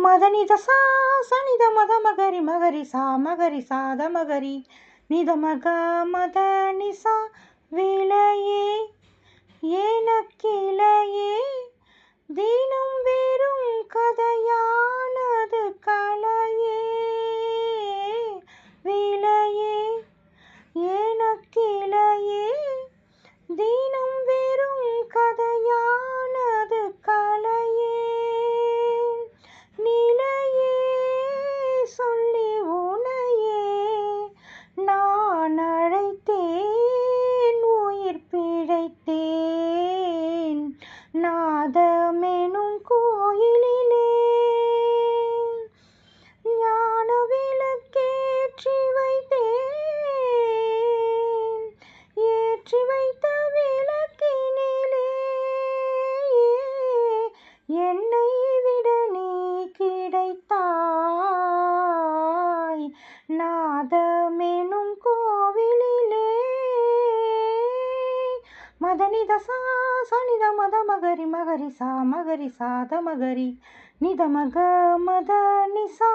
மதனி தசா சனித மத மகரி மகரி சாத மகரி நித மக மதனி சா விலையே எனக்கிளையே தினம் வெறும் கதையானது கலையே விலையே எனக்கிளையே தினம் வெறும் கதையானது கலையே நிலையே சொல்லி உனையே நான் அழைத்தேன் உயிர் பிழைத்தேன் நாதமெனும் கோயிலிலே ஞான விளக்கேற்றி வைத்தேன் ஏற்றி வைத்த விளக்கினிலே என்னை விட நீ கிடைத்தாய் நாதமெனும் கோவிலிலே மதனி தசா சனித மத மகரி மகரி சாத மகரி நித மக மத நிசா